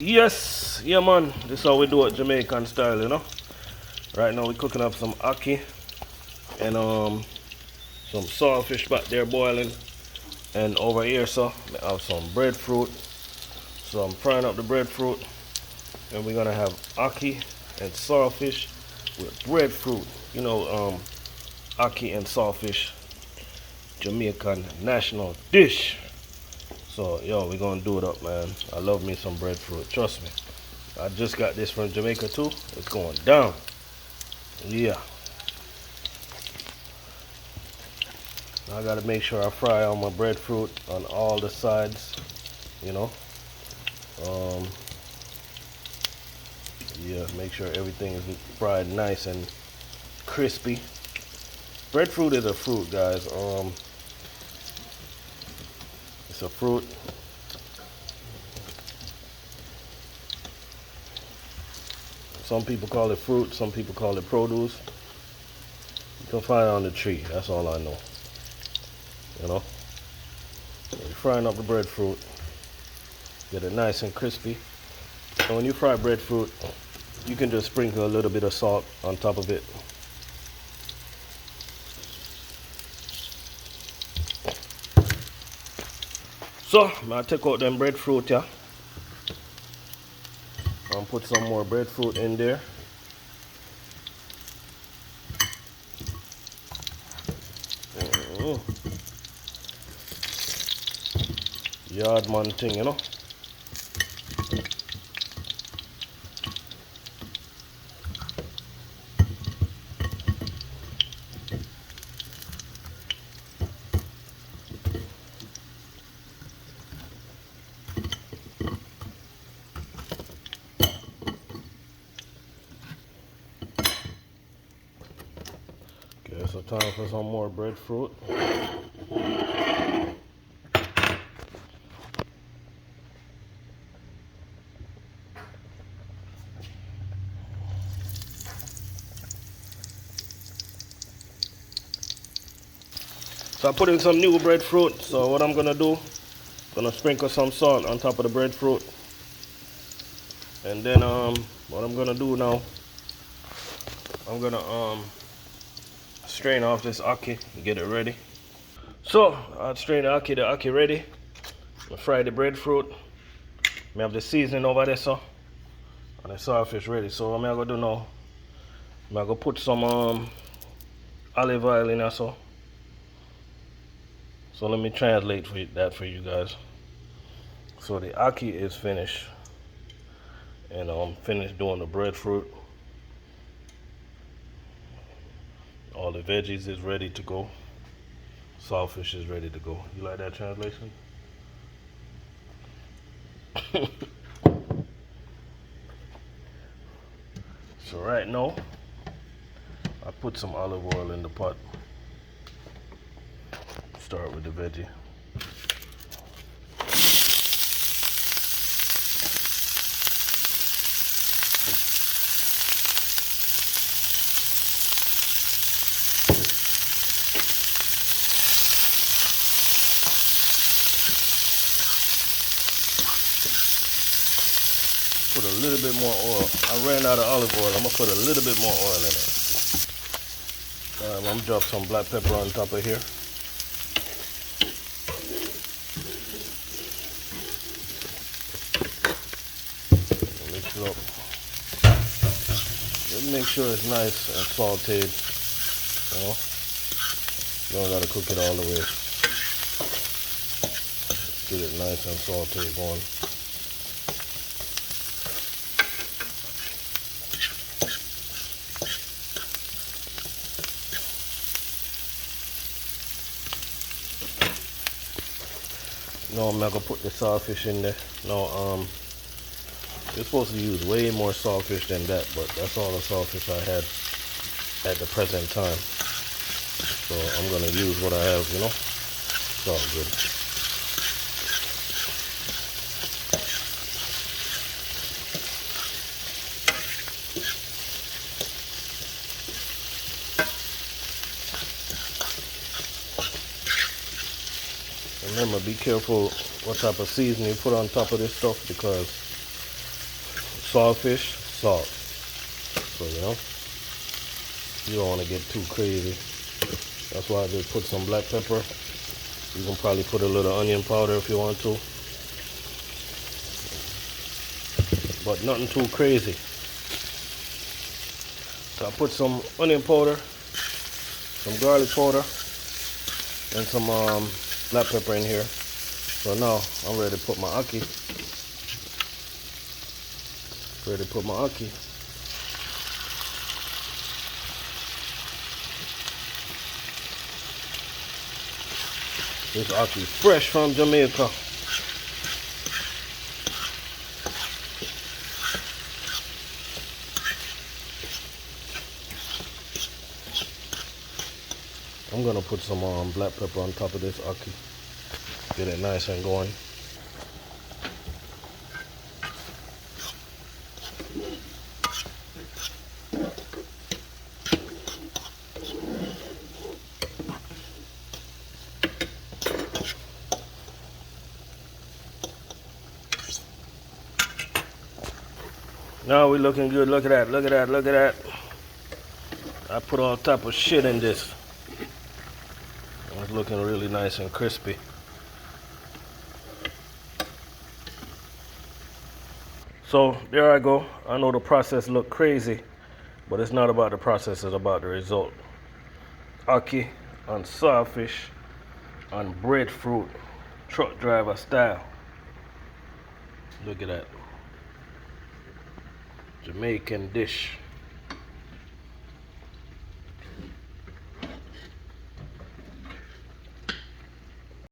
Yes, yeah man, this is how we do it Jamaican style, you know. Right now we're cooking up some ackee and some saltfish back there boiling. And over here so I have some breadfruit. So I'm frying up the breadfruit and we're gonna have ackee and saltfish with breadfruit. You know, ackee and saltfish, Jamaican national dish. So yo, we're gonna do it up, man. I love me some breadfruit, trust me. I just got this from Jamaica too. It's going down. Yeah. I gotta make sure I fry all my breadfruit on all the sides, you know. Um, yeah, make sure everything is fried nice and crispy. Breadfruit is a fruit, guys. It's a fruit. Some people call it fruit, some people call it produce. You can find it on the tree, that's all I know. You know? So you're frying up the breadfruit. Get it nice and crispy. And when you fry breadfruit, you can just sprinkle a little bit of salt on top of it. So, I'll take out them breadfruit, yeah. And put some more breadfruit in there. Yard man thing, you know. Okay, so time for some more breadfruit. So I put in some new breadfruit. So what I'm gonna do, gonna sprinkle some salt on top of the breadfruit. And then what I'm gonna do now, I'm gonna strain off this ackee and get it ready. So I'll strain the ackee ready. I fry the breadfruit. I have the seasoning over there, so and the saltfish ready. So what I'm gonna do now, I'm gonna put some olive oil in there, so let me translate that for you guys. So the ackee is finished, and I'm finished doing the breadfruit. All the veggies is ready to go. Saltfish is ready to go. You like that translation? So right now, I put some olive oil in the pot. Start with the veggie. Put a little bit more oil. I ran out of olive oil. I'm gonna put a little bit more oil in it. I'm gonna drop some black pepper on top of here. Mix it up. Just make sure it's nice and sauteed. You know, you don't gotta cook it all the way. Just get it nice and sauteed going. No, I'm not gonna put the saltfish in there. No, you're supposed to use way more saltfish than that, but that's all the saltfish I had at the present time. So I'm gonna use what I have, you know. It's all good. Remember, be careful what type of seasoning you put on top of this stuff, because saltfish, salt. So you know, you don't want to get too crazy. That's why I just put some black pepper. You can probably put a little onion powder if you want to, but nothing too crazy. So I put some onion powder, some garlic powder, and some black pepper in here. So now I'm ready to put my ackee. Ready to put my ackee. This ackee fresh from Jamaica. I'm gonna put some black pepper on top of this ackee. Get it nice and going. Now we're looking good. Look at that, look at that, look at that. I put all type of shit in this. It's looking really nice and crispy. So there I go. I know the process look crazy, but it's not about the process, it's about the result. Ackee on saltfish on breadfruit, truck driver style. Look at that. Jamaican dish.